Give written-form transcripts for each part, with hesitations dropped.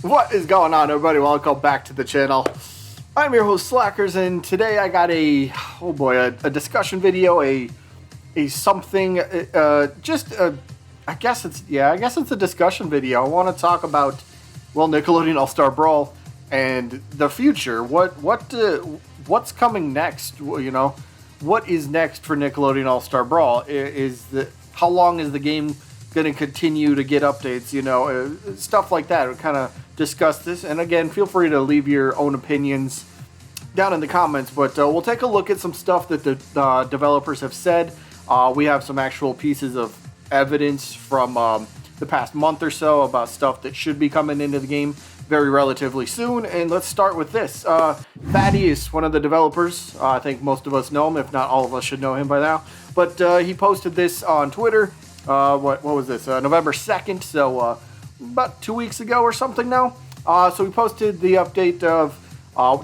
What is going on, everybody? Welcome back to the channel. I'm your host Slackers, and today I got a discussion video, I guess it's a discussion video. I want to talk about, Nickelodeon All-Star Brawl and the future. What's coming next? What is next for Nickelodeon All-Star Brawl? How long is the game going to continue to get updates? Stuff like that. We kind of discuss this, and again, feel free to leave your own opinions down in the comments, but we'll take a look at some stuff that the developers have said. We have some actual pieces of evidence from the past month or so about stuff that should be coming into the game very relatively soon, and let's start with this. Thaddeus, one of the developers, I think most of us know him, if not all of us should know him by now, but he posted this on Twitter. What was this? November 2nd, so about 2 weeks ago or something now. So we posted the update of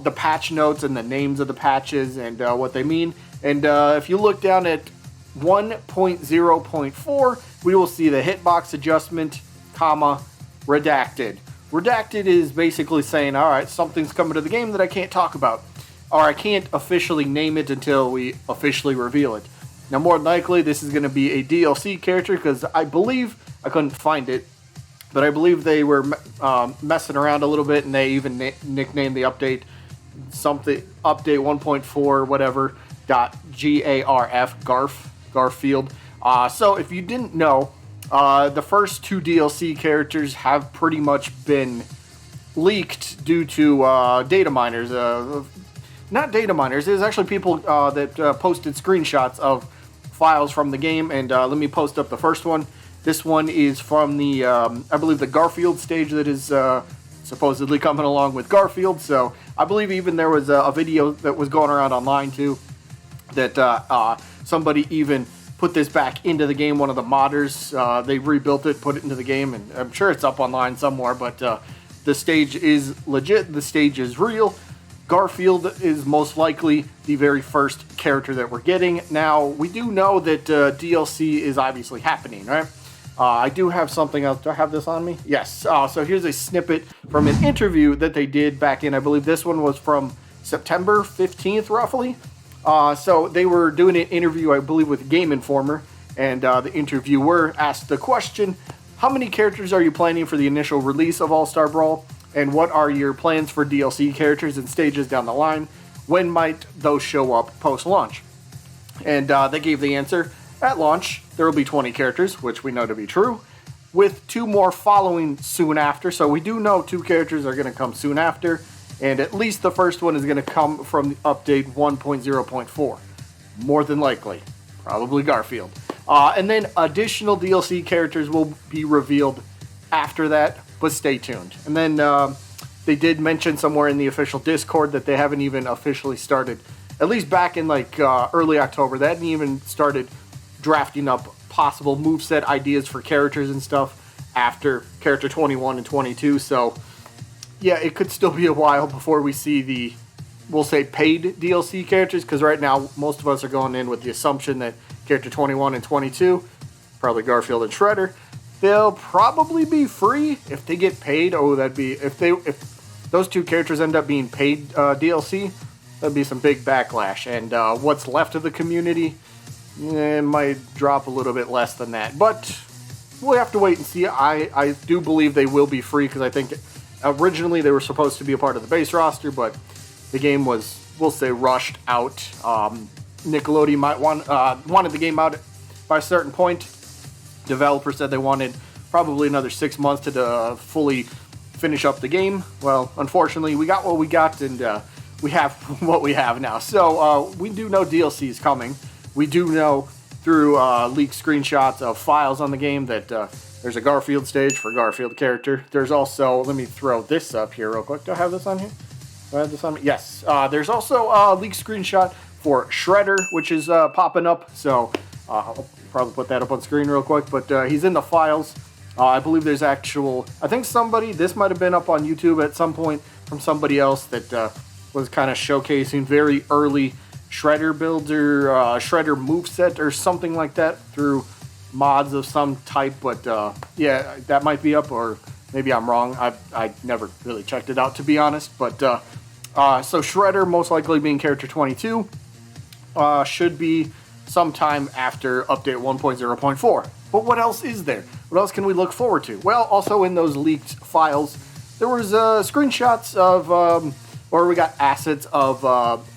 the patch notes and the names of the patches and what they mean. And if you look down at 1.0.4, we will see the hitbox adjustment, redacted. Redacted is basically saying, all right, something's coming to the game that I can't talk about, or I can't officially name it until we officially reveal it. Now, more than likely, this is going to be a DLC character, because I believe, I couldn't find it, but I believe they were messing around a little bit, and they even nicknamed the update update 1.4 whatever Garfield. So if you didn't know, the first two DLC characters have pretty much been leaked due to data miners. Not data miners, it was actually people that posted screenshots of files from the game, and let me post up the first one. This one is from the, I believe, the Garfield stage that is supposedly coming along with Garfield. So I believe even there was a video that was going around online too, that somebody even put this back into the game. One of the modders, they rebuilt it, put it into the game, and I'm sure it's up online somewhere, but the stage is legit, the stage is real. Garfield is most likely the very first character that we're getting. Now, we do know that DLC is obviously happening, right? I do have something else. Do I have this on me? Yes. So here's a snippet from an interview that they did back in, I believe this one was from September 15th, roughly. So they were doing an interview, I believe, with Game Informer, and the interviewer asked the question, how many characters are you planning for the initial release of All-Star Brawl? And what are your plans for DLC characters and stages down the line? When might those show up post-launch? And they gave the answer, at launch, there will be 20 characters, which we know to be true, with 2 more following soon after. So we do know 2 characters are going to come soon after, and at least the first one is going to come from the update 1.0.4. More than likely, probably Garfield. And then additional DLC characters will be revealed after that, but stay tuned. And then they did mention somewhere in the official Discord that they haven't even officially started, at least back in like early October, they hadn't even started drafting up possible moveset ideas for characters and stuff after character 21 and 22. So yeah, it could still be a while before we see the, we'll say, paid DLC characters, because right now most of us are going in with the assumption that character 21 and 22, probably Garfield and Shredder, they'll probably be free. If they get paid, that'd be, if those 2 characters end up being paid DLC, that'd be some big backlash. And what's left of the community, it might drop a little bit less than that. But we'll have to wait and see. I do believe they will be free, because I think originally they were supposed to be a part of the base roster, but the game was, we'll say, rushed out. Nickelodeon might wanted the game out by a certain point. Developer said they wanted probably another 6 months to fully finish up the game. Well, unfortunately, we got what we got, and we have what we have now. So we do know DLC is coming. We do know through leaked screenshots of files on the game that there's a Garfield stage for Garfield character. There's also, let me throw this up here real quick. Do I have this on here? Do I have this on me? Yes. There's also a leaked screenshot for Shredder, which is popping up. So I'll probably put that up on screen real quick, but he's in the files. I believe there's actual, I think this might have been up on YouTube at some point from somebody else that was kind of showcasing very early Shredder builds or Shredder moveset or something like that through mods of some type, but yeah, that might be up, or Maybe I'm wrong. I never really checked it out, to be honest. But so Shredder, most likely being character 22, should be sometime after update 1.0.4. But what else is there? What else can we look forward to? Well, also in those leaked files, there was screenshots of, or we got assets of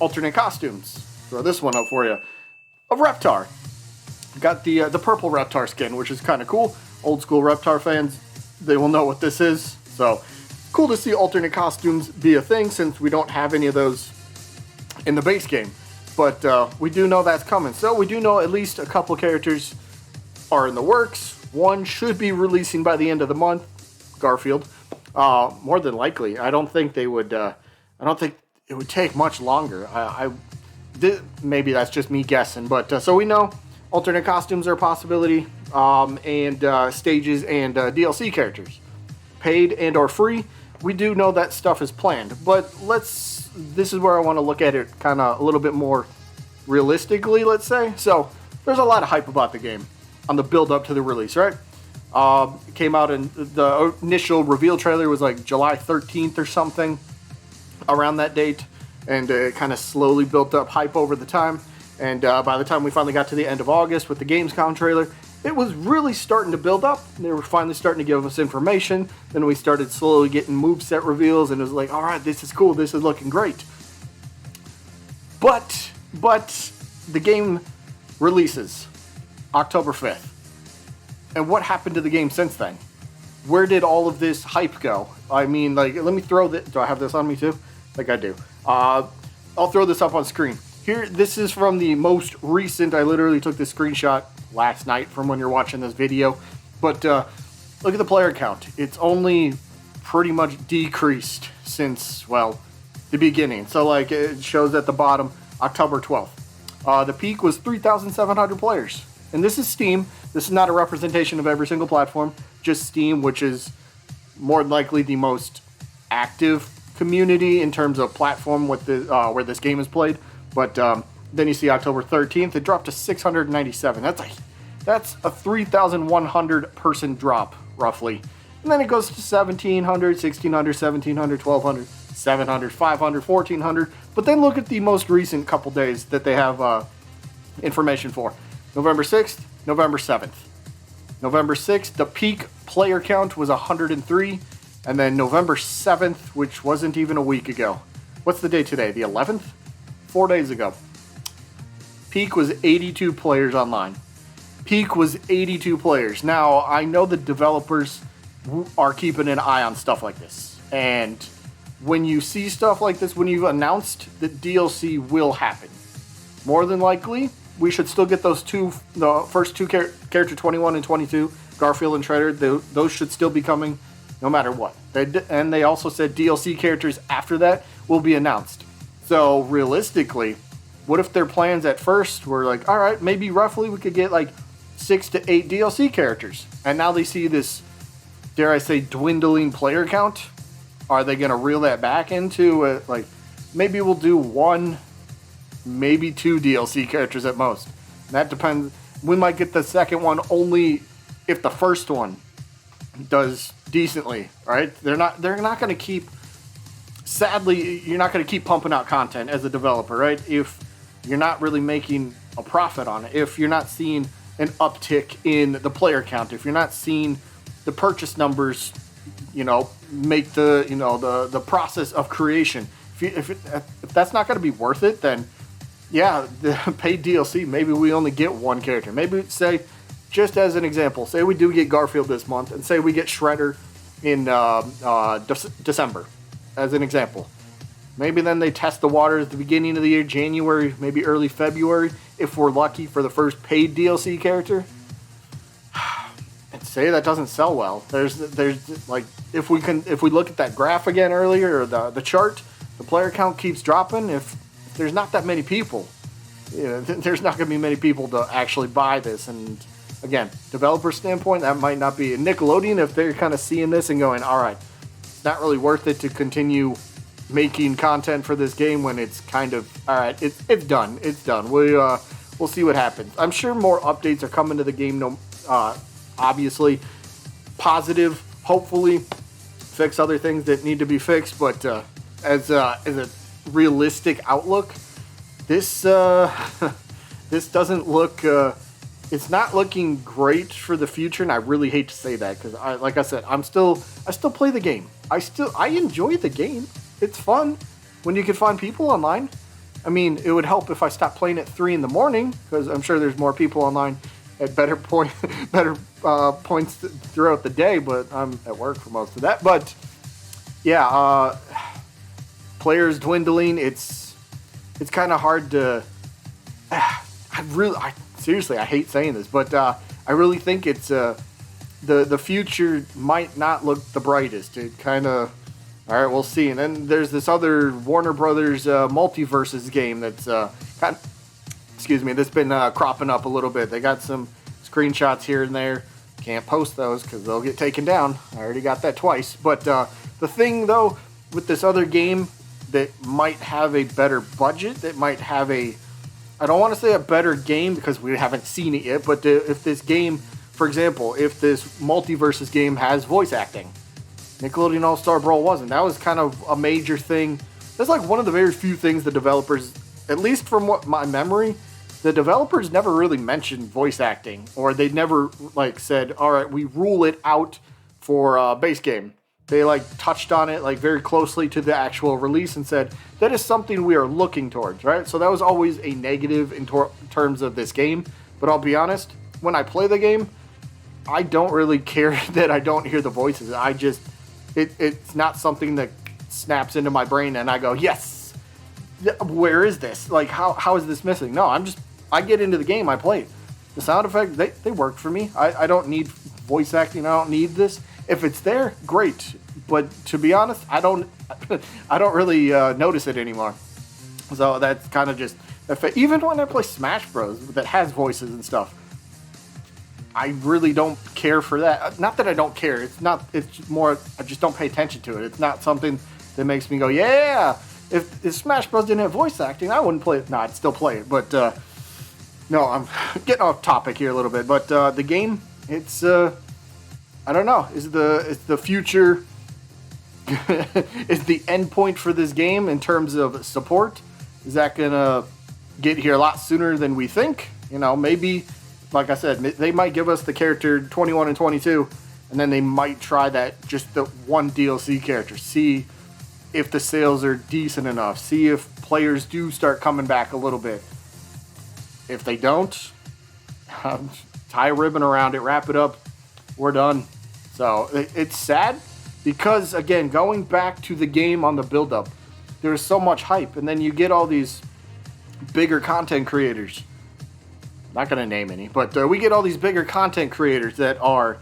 alternate costumes. Throw this one up for you. Of Reptar. Got the purple Reptar skin, which is kind of cool. Old school Reptar fans, they will know what this is. So, cool to see alternate costumes be a thing since we don't have any of those in the base game. But we do know that's coming. So we do know at least a couple characters are in the works. One should be releasing by the end of the month. Garfield. More than likely. I don't think they would. I don't think it would take much longer. Maybe that's just me guessing. But so we know alternate costumes are a possibility. And stages and DLC characters. Paid and or free. We do know that stuff is planned. But this is where I want to look at it kind of a little bit more realistically, let's say. So, there's a lot of hype about the game on the build up to the release, right? It came out in the initial reveal trailer was like July 13th or something, around that date, and it kind of slowly built up hype over the time. And by the time we finally got to the end of August with the Gamescom trailer, it was really starting to build up. They were finally starting to give us information. Then we started slowly getting moveset reveals, and it was like, all right, this is cool. This is looking great. But the game releases October 5th. And what happened to the game since then? Where did all of this hype go? I mean, like, let me throw this. Do I have this on me too? Like I do. I'll throw this up on screen. Here, this is from the most recent. I literally took this screenshot last night from when you're watching this video. But look at the player count. It's only pretty much decreased since, well, the beginning. So, like, it shows at the bottom, October 12th. The peak was 3,700 players. And this is Steam. This is not a representation of every single platform. Just Steam, which is more than likely the most active community in terms of platform with the, where this game is played. But then you see October 13th, it dropped to 697. That's a 3,100 person drop, roughly. And then it goes to 1,700, 1,600, 1,700, 1,200, 700, 500, 1,400. But then look at the most recent couple days that they have information for. November 6th, November 7th. November 6th, the peak player count was 103. And then November 7th, which wasn't even a week ago. What's the day today? The 11th? 4 days ago. Peak was 82 players online. Peak was 82 players. Now, I know the developers are keeping an eye on stuff like this. And when you see stuff like this, when you've announced that DLC will happen, more than likely, we should still get the first two character 21 and 22, Garfield and Shredder. Those should still be coming no matter what. And they also said DLC characters after that will be announced. So realistically, what if their plans at first were like, all right, maybe roughly we could get like 6 to 8 DLC characters. And now they see this, dare I say, dwindling player count. Are they going to reel that back into like, maybe we'll do 1, maybe 2 DLC characters at most. That depends. We might get the second one only if the first one does decently, right? They're not going to keep, sadly, you're not going to keep pumping out content as a developer, right? If you're not really making a profit on it, if you're not seeing an uptick in the player count, if you're not seeing the purchase numbers, make the process of creation. If that's not going to be worth it, then yeah, the paid DLC, maybe we only get 1 character. Maybe say, just as an example, say we do get Garfield this month, and say we get Shredder in December, as an example. Maybe then they test the waters at the beginning of the year, January, maybe early February, if we're lucky for the first paid DLC character. And say that doesn't sell well. There's like, if we look at that graph again earlier, or the chart, the player count keeps dropping. If there's not that many people, there's not going to be many people to actually buy this. And again, developer standpoint, that might not be. Nickelodeon, if they're kind of seeing this and going, all right, it's not really worth it to continue making content for this game when it's kind of, all right, it's done. It's done. We'll see what happens. I'm sure more updates are coming to the game. Obviously, positive, hopefully fix other things that need to be fixed. But as a realistic outlook, this this doesn't look. It's not looking great for the future, and I really hate to say that because, like I said, I still play the game. I enjoy the game. It's fun when you can find people online. I mean, it would help if I stopped playing at 3 in the morning because I'm sure there's more people online at better points throughout the day. But I'm at work for most of that. But yeah, players dwindling. It's kind of hard to. Seriously, I hate saying this, but I really think it's the future might not look the brightest. It kind of, all right, we'll see. And then there's this other Warner Brothers multiverses game that's that's been cropping up a little bit. They got some screenshots here and there. Can't post those because they'll get taken down. I already got that twice. But the thing though with this other game that might have a better budget, that might have I don't want to say a better game because we haven't seen it yet, but if this game, for example, if this multiverses game has voice acting, Nickelodeon All-Star Brawl wasn't. That was kind of a major thing. That's like one of the very few things the developers, at least from what my memory, the developers never really mentioned voice acting, or they never like said, all right, we rule it out for base game. They like touched on it like very closely to the actual release and said that is something we are looking towards, right? So that was always a negative in terms of this game. But I'll be honest, when I play the game, I don't really care that I don't hear the voices. I just it's not something that snaps into my brain and I go, yes, where is this? Like how is this missing? No, I get into the game, I play it. The sound effects they work for me. I don't need voice acting. I don't need this. If it's there, great. But to be honest, I don't really notice it anymore. So that's kind of just even when I play Smash Bros. That has voices and stuff, I really don't care for that. Not that I don't care. It's more I just don't pay attention to it. It's not something that makes me go, yeah. If Smash Bros. Didn't have voice acting, I wouldn't play it. No, I'd still play it. But no, I'm getting off topic here a little bit. But the game, it's I don't know. Is the future is the end point for this game in terms of support? Is that gonna get here a lot sooner than we think? You know, maybe, like I said, they might give us the character 21 and 22, and then they might try that just the one DLC character. See if the sales are decent enough. See if players do start coming back a little bit. If they don't, tie a ribbon around it, wrap it up. We're done. So it's sad because, again, going back to the game on the build-up, there's so much hype, and then you get all these bigger content creators. Not going to name any, but we get all these bigger content creators that are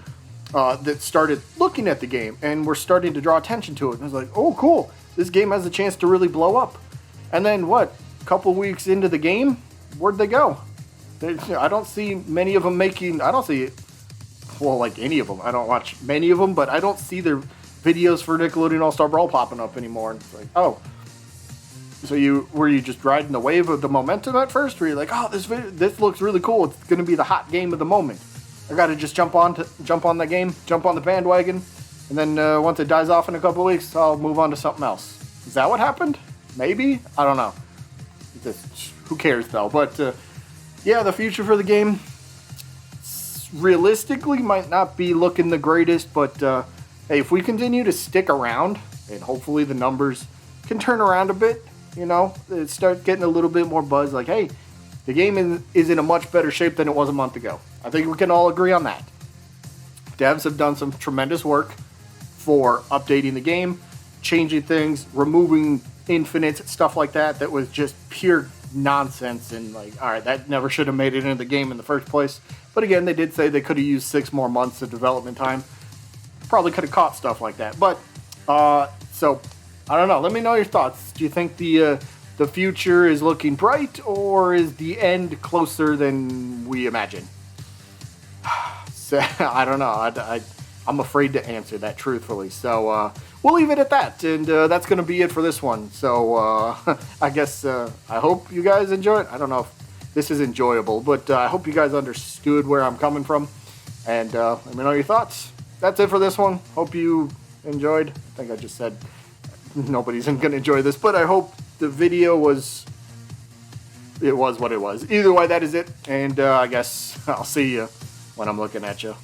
that started looking at the game and were starting to draw attention to it. And it's like, oh, cool, this game has a chance to really blow up. And then what? A couple weeks into the game, where'd they go? I don't see many of them making. I don't see. Well, like any of them. I don't watch many of them, but I don't see their videos for Nickelodeon All-Star Brawl popping up anymore. And it's like, oh, so were you just riding the wave of the momentum at first? Where you're like, oh, this looks really cool. It's going to be the hot game of the moment. I got to just jump on the game, jump on the bandwagon, and then once it dies off in a couple weeks, I'll move on to something else. Is that what happened? Maybe? I don't know. Who cares though? But yeah, the future for the game realistically might not be looking the greatest, but hey, if we continue to stick around and hopefully the numbers can turn around a bit, you know, start getting a little bit more buzz, like, hey, the game is in a much better shape than it was a month ago. I think we can all agree on that. Devs have done some tremendous work for updating the game, changing things, removing infinites, stuff like that was just pure nonsense, and like, all right, that never should have made it into the game in the first place. But again, they did say they could have used 6 more months of development time. Probably could have caught stuff like that. But so I don't know. Let me know your thoughts. Do you think the future is looking bright, or is the end closer than we imagine? So, I don't know. I'm afraid to answer that truthfully. So we'll leave it at that. And that's going to be it for this one. So I guess I hope you guys enjoy it. I don't know if this is enjoyable, but I hope you guys understood where I'm coming from. And let me know your thoughts. that's it for this one. Hope you enjoyed. I think I just said nobody's going to enjoy this, but I hope the video was what it was. Either way, that is it, and I guess I'll see you when I'm looking at you.